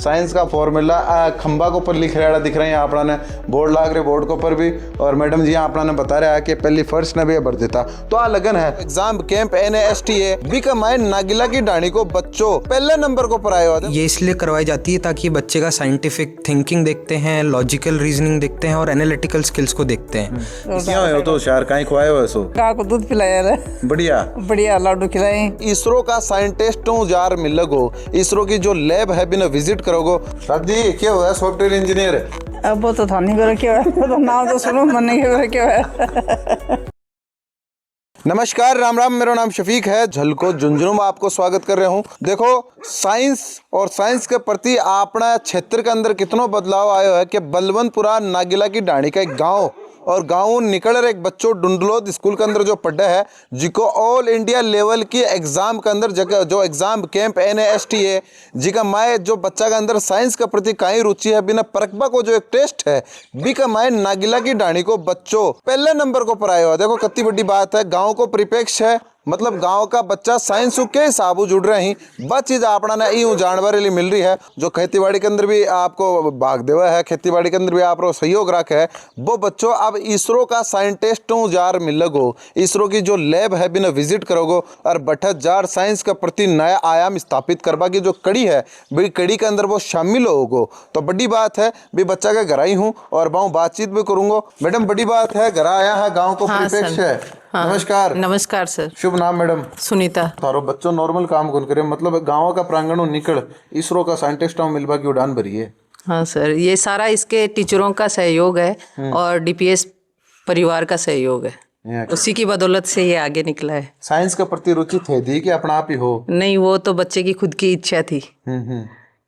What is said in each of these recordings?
Science का formula खंबा के ऊपर लिख रहा दिख रहे हैं अपना ने बोर्ड लाग रहे बोर्ड के ऊपर भी। और मैडम जी अपना ने बता रहा है कि पहली फर्स्ट ने भी भर देता तो आ लगन है एग्जाम कैंप NASTA बी कमांड नागिला की डाणी को बच्चों पहले नंबर को पर आए हुआ। ये इसलिए करवाई जाती है ताकि बच्चे का साइंटिफिक थिंकिंग देखते हैं, लॉजिकल रीजनिंग देखते हैं और एनालिटिकल स्किल्स को देखते हैं। क्या हो तो शार काई खुआए हो सो का को दूध पिलाया रे बढ़िया बढ़िया लाडू खिलाए। इसरो का साइंटिस्टों जार मिलोगो, इसरो की जो लैब है बिना विजिट करोगो। दादी क्या हुआ सॉफ्टवेयर इंजीनियर अब वो तो था नहीं कर क्या है तो नाम तो सुनो मन नहीं कर क्या है। नमस्कार राम राम, मेरा नाम शफीक है। झलको झुंझुनू में आपको स्वागत कर रहा हूँ। देखो साइंस और साइंस के प्रति अपना क्षेत्र के अंदर कितना बदलाव आया है कि बलवंतपुरा नागिला की डाणी का एक गांव और गांव निकल रहे एक बच्चों डुंडलोद स्कूल के अंदर जो पढ़ा है जिको ऑल इंडिया लेवल की एग्जाम के अंदर जगह जो एग्जाम कैंप NASTA जिका माए जो बच्चा के अंदर साइंस के प्रति कहीं रुचि है बिना परखबा को जो एक टेस्ट है बी का माए नागिला की डाणी को बच्चों पहले नंबर को पर आया हुआ। देखो कितनी बड़ी बात है, गाँव को परिपेक्ष है, मतलब गांव का बच्चा साइंस के हिसाब जुड़ रहे हैं। बस चीज अपना ना यूं जानवर मिल रही है जो खेतीबाड़ी के अंदर भी आपको भाग देवा है, खेतीबाड़ी के अंदर भी आप सहयोग रख है वो बच्चों। अब इसरो का साइंटिस्टों जार मिलोगो, इसरो की जो लैब है बिना विजिट करोगो और बठत जार साइंस का प्रति नया आयाम स्थापित करवा की जो कड़ी है बड़ी कड़ी के अंदर वो शामिल होगो तो बड़ी बात है। भी बच्चा का घर आई हूँ और बहु बातचीत भी करूंगा। मैडम बड़ी बात है, घर आया है, गाँव को परिपेक्ष है। हाँ, नमस्कार। नमस्कार सर। शुभ नाम मैडम? सुनीता। तारो बच्चों नॉर्मल काम कौन करे, मतलब गांव का प्रांगणों निकल इसरो का साइंटिस्टों मिलवा की उड़ान भरी है। हाँ सर, ये सारा इसके टीचरों का सहयोग है और DPS परिवार का सहयोग है, उसी की बदौलत से ये आगे निकला है। साइंस के प्रति रुचि थे दी कि अपना आप ही हो? नहीं, वो तो बच्चे की खुद की इच्छा थी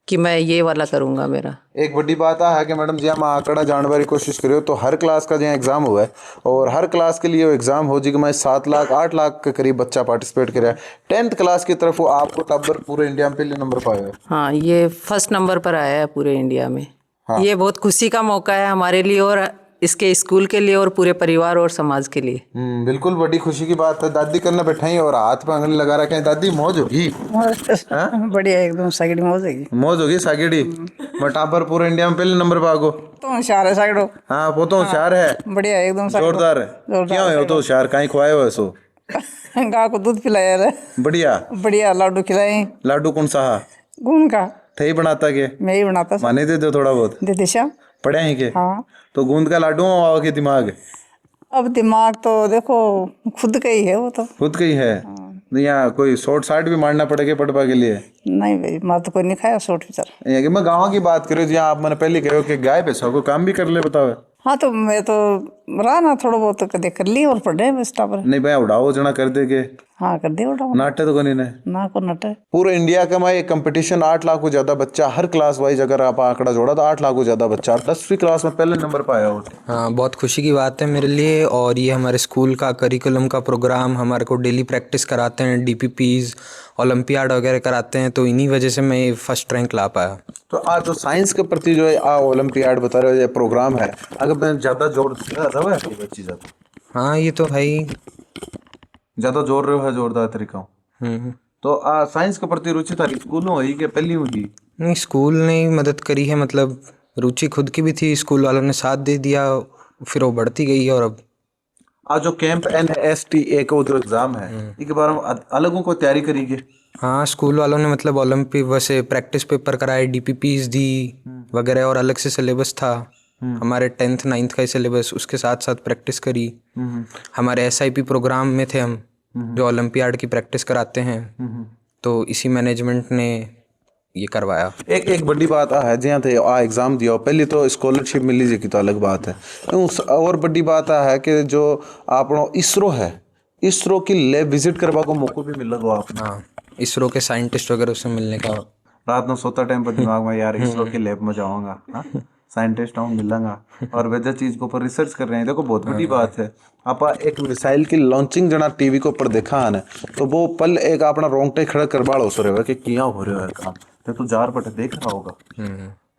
कि मैं ये वाला करूंगा। मेरा एक बड़ी बात है कि मैडम जी हम आंकड़ा जानने की कोशिश करियो तो हर क्लास का जो एग्जाम हुआ है और हर क्लास के लिए एग्जाम हो जी कि मैं 7 लाख 8 लाख के करीब बच्चा पार्टिसिपेट करे। 10th क्लास की तरफ वो आपको तब पूरे इंडिया में पहले नंबर पाया है। हाँ, ये फर्स्ट नंबर पर आया है पूरे इंडिया में। हाँ। ये बहुत खुशी का मौका है हमारे लिए और इसके स्कूल के लिए और पूरे परिवार और समाज के लिए। बिल्कुल बड़ी खुशी की बात है। दादी करना बैठाई और हाथ पे अंगली लगा रखे हैं। दादी मौज होगी? बढ़िया एकदम सागड़ी मौज होगी। मौज होगी सागड़ी मटापर पूरे इंडिया में पहले नंबर पे आगो तो होशियार है सागड़ो। हाँ वो तो होशियार है, बढ़िया एकदम जोरदार है। क्या हो तो होशियार काई खुआए हो सो? गाय को दूध पिलाया रे बढ़िया बढ़िया लाडू खिलाए। लाडू कौन सा? गुण का थे ही बनाता के? मैं ही बनाता। माने दे दो थोड़ा बहुत दे दिशा पढ़े हैं के? हाँ। तो गूंद का लाडू आओ के दिमाग? अब दिमाग तो देखो खुद का ही है, वो तो खुद का ही है। नहीं यहाँ कोई शॉर्ट साइड भी मारना पड़ेगा पढ़वा के लिए? नहीं भाई, मार तो कोई नहीं खाया शॉर्ट विचार। ये कि मैं गाँव की बात करूँ जहाँ आप मैंने पहले कहो कि गाय पैसा को काम भी कर ले बताओ। हाँ तो मैं तो रहा ना थोड़ा बहुत कदे कर ली और पढ़े बस टापर। नहीं भाई उड़ाओ जना कर दे के? हाँ कर दे उड़ाओ। नाटे तो कोनी ने ना को नटे। पूरे इंडिया का मैं कंपटीशन 8 लाख को ज्यादा बच्चा हर क्लास वाइज अगर आप आंकड़ा जोड़ा तो 8 लाख को ज्यादा बच्चा 10वीं क्लास में पहले नंबर पाया हो। हाँ, बहुत खुशी की बात है मेरे लिए। और ये हमारे स्कूल का करिकुलम का प्रोग्राम हमारे को डेली प्रैक्टिस कराते हैं, DPPs ओलंपियाड वगैरह कराते हैं, तो इन्हीं वजह से मैं फर्स्ट रैंक ला पाया। तो आज जो साइंस के प्रति जो है ओलंपियाड बता रहे हो ये प्रोग्राम है, अगर मैं ज्यादा जोर बच्ची ज्यादा? हाँ, ये तो भाई ज्यादा जोर रहे हो है जोरदार तरीका। तो साइंस के प्रति रुचि था स्कूल में हुई कि पहली हुई? नहीं, स्कूल ने ही मदद करी है, मतलब रुचि खुद की भी थी, स्कूल वालों ने साथ दे दिया, फिर वो बढ़ती गई है। और अब आज जो कैंप NASTA का जो एग्जाम है इसके बारे में अलगों को तैयारी करेंगे? हाँ, स्कूल वालों ने मतलब ओलंपिक वैसे प्रैक्टिस पेपर कराए, DPPs दी वगैरह, और अलग से सिलेबस था हमारे 10th 9th का ही सिलेबस, उसके साथ साथ प्रैक्टिस करी। हमारे SIP प्रोग्राम में थे हम जो ओलंपियाड की प्रैक्टिस कराते हैं, तो इसी मैनेजमेंट ने ये करवाया। एक बड़ी बात है जहाँ थे एग्जाम दिया पहले तो स्कॉलरशिप मिली जी की तो अलग बात है, और बड़ी बात है कि जो आप इसरो है इसरो की लैब विजिट करवा को मौका भी मिल गया आप? हाँ, इसरो के साइंटिस्ट वगैरह से मिलने का। रात में सोता टाइम पर दिमाग में यार इसरो की लैब में जाऊंगा, साइंटिस्ट हूँ मिलूंगा और वजह चीज के ऊपर रिसर्च कर रहे हैं। देखो बहुत बड़ी बात है। आप एक मिसाइल की लॉन्चिंग जना टीवी के ऊपर देखा है ना तो वो पल एक अपना रोंगटे खड़ा करवा लो सो रहे कि किया हो रहा है काम, तो तू जार पटे देख रहा होगा।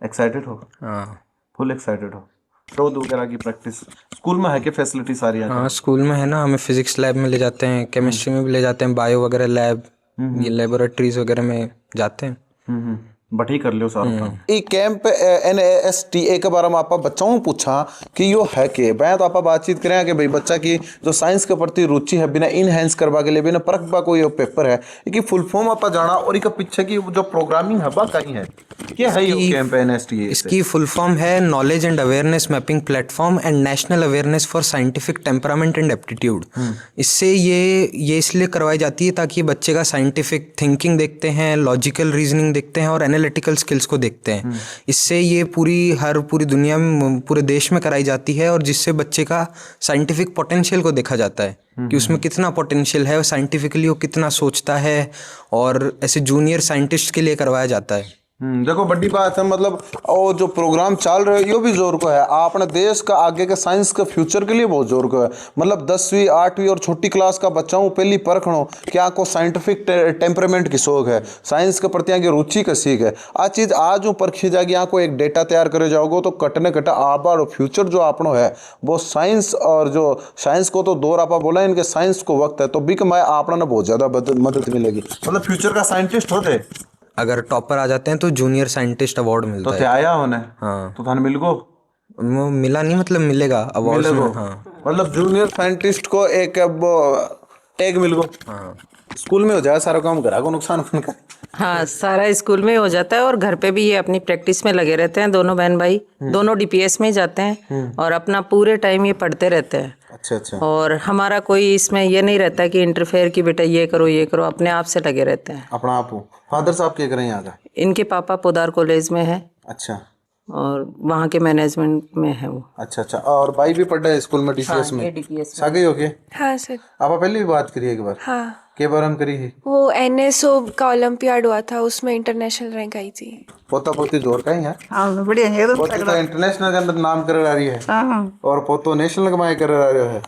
एक्साइटेड हो? हाँ, फुल एक्साइटेड हो। शोध वगैरह की प्रैक्टिस स्कूल में है कि फैसिलिटी सारी? हाँ, स्कूल में है ना, हमें फिजिक्स लैब में ले जाते हैं, केमिस्ट्री में भी ले जाते हैं, बायो वगैरह लैब, ये लेबोरेटरीज वगैरह में जाते हैं। बटी कर लियो सारा काम। ये कैंप NASTA के बारे में आप बच्चों ने पूछा कि यो है के मैं तो आप बातचीत करें कि भाई बच्चा की जो साइंस के प्रति रुचि है बिना इनहेंस करवा के लिए बिना परखबा कोई यो पेपर है कि फुल फॉर्म आप जाना और इसका पीछे की जो प्रोग्रामिंग है बा कहीं है क्या है ये कैंप NASTA? इसकी फुल फॉर्म है knowledge and awareness mapping platform and national awareness for scientific temperament and aptitude. इससे ये इसलिए करवाई जाती है ताकि बच्चे का साइंटिफिक थिंकिंग देखते हैं, लॉजिकल रीजनिंग देखते हैं और एनालिटिकल स्किल्स को देखते हैं। इससे ये पूरी दुनिया में पूरे देश में कराई जाती है और जिससे बच्चे का साइंटिफिक पोटेंशियल को देखा जाता है कि उसमें कितना पोटेंशियल है, साइंटिफिकली वो कितना सोचता है, और ऐसे जूनियर साइंटिस्ट के लिए करवाया जाता है। देखो बड़ी बात है मतलब और जो प्रोग्राम चल रहे यो भी जोर को है अपने देश का आगे के साइंस के फ्यूचर के लिए बहुत जोर को है। मतलब 10वीं 8वीं और छोटी क्लास का बच्चाओं पहली परखणो क्या को साइंटिफिक टेम्परामेंट की शौक है, साइंस के प्रति की रुचि का सीख है। आ चीज़ आज परखी जाएगी, यहाँ को एक डेटा तैयार करे जाओगे तो कटने कटा आबार फ्यूचर जो आपनो है वो साइंस और जो साइंस को तो दौर आपा बोला इनके साइंस को वक्त है तो भी मैं आपना ना बहुत ज़्यादा मदद मिलेगी। मतलब फ्यूचर का साइंटिस्ट होते अगर टॉपर आ जाते हैं तो जूनियर साइंटिस्ट अवार्ड मिलता तो है। आया होने हाँ तो थाने मिल गो वो मिला नहीं मतलब मिलेगा अवार्ड। हाँ मतलब जूनियर साइंटिस्ट को एक टैग मिल गो। हाँ स्कूल में हो जाए सारा काम करा को नुकसान उनका। हाँ सारा स्कूल में हो जाता है और घर पे भी ये अपनी प्रैक्टिस में लगे रहते हैं। दोनों बहन भाई दोनों DPS में ही जाते हैं और अपना पूरे टाइम ये पढ़ते रहते हैं। अच्छा अच्छा। और हमारा कोई इसमें ये नहीं रहता कि इंटरफेयर की बेटा ये करो, अपने आप से लगे रहते हैं। अपना आप हो। फादर साहब क्या करें यहाँ का? इनके पापा पोदार कॉलेज में है अच्छा और वहाँ के मैनेजमेंट में है वो। अच्छा अच्छा। और भाई भी पढ़ रहे हैं स्कूल में DPS में? DPS सागे हो के? हाँ सर। आप पहले भी बात करिए एक बार। हाँ के बार हम करी है? वो NSO का ओलंपियाड हुआ था उसमें इंटरनेशनल रैंक आई थी। पोता पोती जोर का ही है? हाँ बढ़िया है एकदम पोती तो इंटरनेशनल के अंदर नाम कर रही है हाँ और पोतो नेशनल कमाई कर रहा है।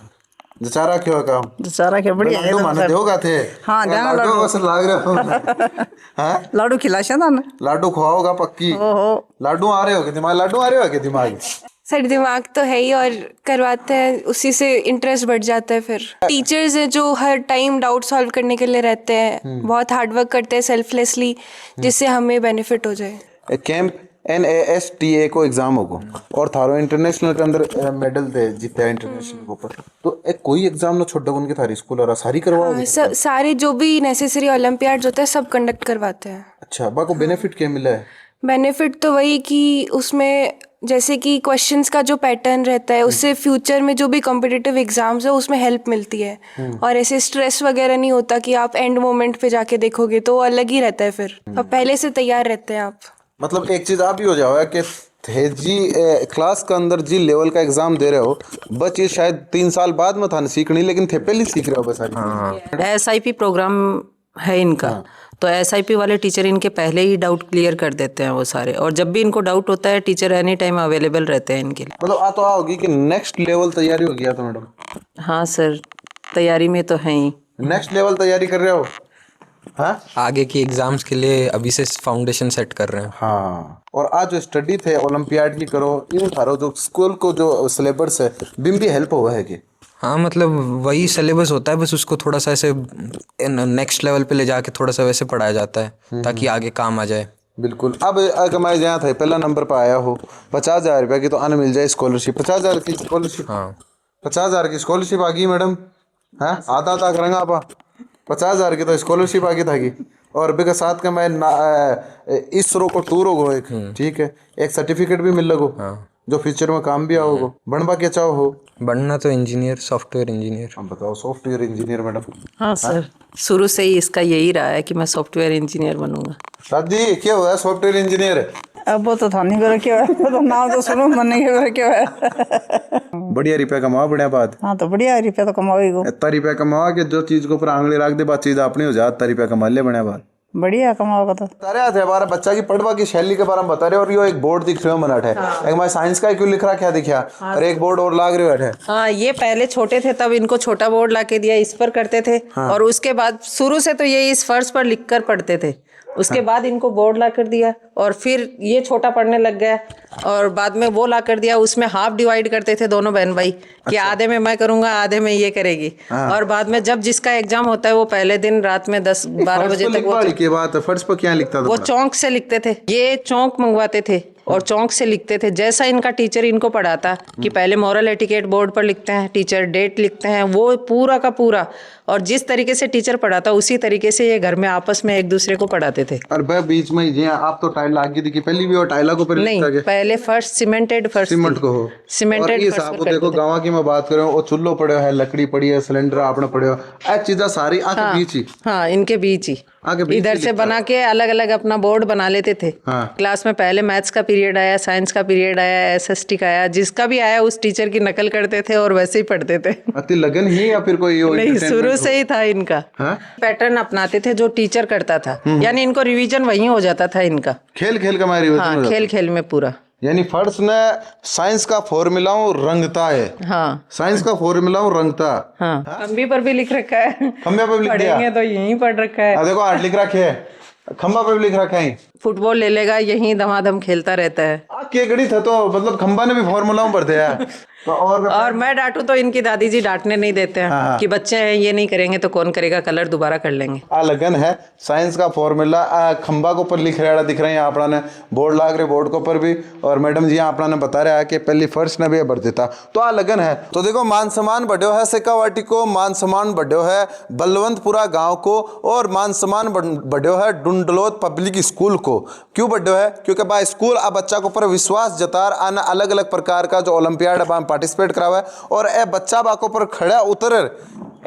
जचारा क्यों काम सारा क्या बढ़िया है लाडू माने देगा थे। हाँ, देना लाडू लाडू। बस लाग रहा हाँ लाडू खिलाशा था ना। लाडू खुआओगा पक्की। ओहो लाडू आ रहे हो के दिमाग? लाडू आ रहे हो के दिमाग? सर दिमाग तो है ही और करवाते हैं उसी से इंटरेस्ट बढ़ जाता है। फिर टीचर्स हैं जो हर टाइम डाउट सॉल्व करने के लिए रहते हैं, बहुत हार्ड वर्क करते हैं सेल्फलेसली जिससे हमें बेनिफिट हो जाए। कैंप NASTA को एग्जाम होगा और थारो इंटरनेशनल के अंदर मेडल दे जीते हैं इंटरनेशनल के ऊपर तो एक कोई एग्जाम ना छोड़ उनकी थारी स्कूल और सारी करवाओगे? सारे जो भी नेसेसरी ओलंपियाड होते हैं सब कंडक्ट करवाते हैं। अच्छा बाको बेनिफिट क्या मिला है? बेनिफिट तो वही कि उसमें जैसे कि क्वेश्चंस का जो पैटर्न रहता है उससे फ्यूचर में जो भी कॉम्पिटिटिव एग्जाम्स है उसमें हेल्प मिलती है और ऐसे स्ट्रेस वगैरह नहीं होता कि आप एंड मोमेंट पे जाके देखोगे तो अलग ही रहता है। फिर अब पहले से तैयार रहते हैं आप। मतलब एक चीज आप भी हो जाओ कि थे जी क्लास के अंदर जी लेवल का एग्जाम दे रहे हो बस ये शायद 3 साल बाद में था सीखनी लेकिन थे पहले सीख रहे हो बस सारी। SIP प्रोग्राम है इनका तो SIP वाले टीचर इनके पहले ही डाउट क्लियर कर देते हैं वो सारे और जब भी इनको डाउट होता है टीचर एनी टाइम अवेलेबल रहते हैं इनके लिए। मतलब आ तो होगी कि नेक्स्ट लेवल तैयारी हो गया तो मैडम? हाँ सर तैयारी में तो है ही। नेक्स्ट लेवल तैयारी कर रहे हो? हाँ आगे की एग्जाम्स के लिए अभी से फाउंडेशन सेट कर रहे हैं। हाँ और आज जो स्टडी थे ओलंपियाड की करो इन थारो जो स्कूल को जो सिलेबस है बिम भी हेल्प हुआ है कि? हाँ मतलब वही सिलेबस होता है बस उसको थोड़ा सा ऐसे नेक्स्ट लेवल पे ले जाके थोड़ा सा वैसे पढ़ाया जाता है ताकि आगे काम आ जाए। बिल्कुल। अब कमाई जहाँ था पहला नंबर पर आया हो 50,000 रुपये की तो अन मिल जाए स्कॉलरशिप। 50,000 की स्कॉलरशिप? हाँ 50,000 की स्कॉलरशिप आ गई मैडम। हाँ आधा आधा करेंगे आप 50,000 की तो स्कॉलरशिप आ गई था और बिका साथ का मैं ISRO को टूर होगो एक ठीक है एक सर्टिफिकेट भी मिल लगो जो फ्यूचर में काम भी आओगे। बनवा क्या चाहो हो? बनना तो इंजीनियर सॉफ्टवेयर इंजीनियर। हम बताओ सॉफ्टवेयर इंजीनियर मैडम? हाँ सर शुरू से ही इसका यही रहा है कि मैं सॉफ्टवेयर इंजीनियर बनूंगा। शादी क्या हुआ सॉफ्टवेयर इंजीनियर? अब वो तो था नहीं करे क्या है तो नाम तो सुनो मन नहीं करे क्या है। बढ़िया रुपया कमाओ बढ़िया बात। हाँ तो बढ़िया रुपया तो कमाओगे। इतना रुपया कमाओ कि जो चीज को ऊपर आंगली रख दे बात चीज अपनी हो जाए इतना रुपया कमा ले बढ़िया बात। बढ़िया कमाओगे तो बता रहे थे हमारे बच्चा की पढ़वा की शैली के बारे में बता रहे और ये एक बोर्ड दिख रहा है मनाट है एक मैं साइंस का क्यों लिख रहा क्या दिखा और एक बोर्ड और लाग रहे बैठे। हाँ ये पहले छोटे थे तब इनको छोटा बोर्ड ला के दिया इस पर करते थे और उसके बाद शुरू से तो ये इस फर्श पर लिख कर पढ़ते थे उसके बाद इनको बोर्ड ला कर दिया और फिर ये छोटा पढ़ने लग गया और बाद में वो ला कर दिया। उसमें हाफ डिवाइड करते थे दोनों बहन भाई कि आधे में मैं करूंगा आधे में ये करेगी। और बाद में जब जिसका एग्जाम होता है वो पहले दिन रात में 10-12 बजे तक वो की बात है, फर्श पर क्या लिखता था? वो चौक से लिखते थे, ये चौक मंगवाते थे और चौक से लिखते थे। जैसा इनका टीचर इनको पढ़ाता कि पहले मॉरल एटिकेट बोर्ड पर लिखते हैं, टीचर डेट लिखते हैं, वो पूरा का पूरा। और जिस तरीके से टीचर पढ़ाता उसी तरीके से ये घर में आपस में एक दूसरे को पढ़ाते थे। और वह बीच में ये आप तो टाइल लागी थी कि पहली भी वो टाइला को पर नहीं, पहले फर्स्ट सीमेंटेड फर्स्ट सीमेंट को हो सीमेंटेड ये साहब को देखो गांव की मैं बात करूं, वो चुल्लो पड़े है, लकड़ी पड़ी है, सिलेंडर आपने पड़े हो, ऐ चीज़ें सारी आके बीच ही। हाँ, इनके बीच ही इधर से बना के अलग अलग अपना बोर्ड बना लेते थे। क्लास में पहले मैथ्स का पीरियड आया, साइंस का पीरियड आया, SST का आया, जिसका भी आया उस टीचर की नकल करते थे और वैसे ही पढ़ते थे। अति लगन ही या फिर कोई नहीं, शुरू से ही था इनका पैटर्न अपनाते थे जो टीचर करता था, यानी इनको रिवीजन वहीं हो जाता था इनका। खेल खेल का मारी खेल खेल में पूरा। यानी फर्स्ट ने साइंस का फॉर्मूलाओं रंगता है। हाँ, साइंस का फॉर्मूलाओं रंगता। हाँ, खंबे पर भी लिख रखा है, खंबे पर भी लिख दिया, पढ़ेंगे तो यहीं पढ़ रखा है। देखो आठ लिख रखे है, खंबा पे भी लिख रखा है। फुटबॉल ले लेगा, यहीं धमाधम खेलता रहता है। केकड़ी था तो मतलब खंबा ने भी फॉर्मूलाओं पढ़ते हैं। तो और मैं डांटू तो इनकी दादी जी डांटने नहीं देते हैं कि बच्चे हैं ये नहीं करेंगे तो कौन करेगा, कलर दोबारा कर लेंगे। लगन है साइंस का फॉर्मूला खंबा के ऊपर लिख रहा दिख रहे हैं अपना ने, बोर्ड लाग रहे बोर्ड के ऊपर भी। और मैडम जी अपना ने बता रहा है कि पहली फर्स्ट ने भी बढ़ देता तो लगन है। तो देखो मान सम्मान बढ़ो है शेखावाटी को, मान सम्मान बढ़ो है बलवंतपुरा गाँव को, और मान सम्मान बढ़ो है डुंडलोत पब्लिक स्कूल को। क्यों बढ़ो है? क्योंकि भाई स्कूल अब बच्चा के ऊपर विश्वास जतार आना अलग अलग प्रकार का जो ओलंपियाड पार्टिसिपेट करावा है, और ए बच्चा बाको पर खड़ा उतर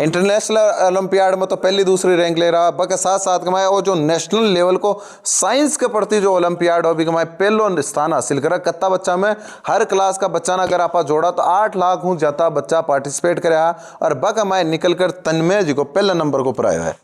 इंटरनेशनल ओलंपियाड में तो पहली दूसरी रैंक ले रहा, बल्कि साथ साथ कमाए और जो नेशनल लेवल को साइंस के प्रति जो ओलंपियाड हो भी कमाए पहलो स्थान हासिल करा। कत्ता बच्चा में हर क्लास का बच्चा ना अगर आप जोड़ा तो 8 लाख हूँ जाता बच्चा पार्टिसिपेट कराया, और बक हमारे निकल कर तन्मय जी को पहले नंबर को पर आया है।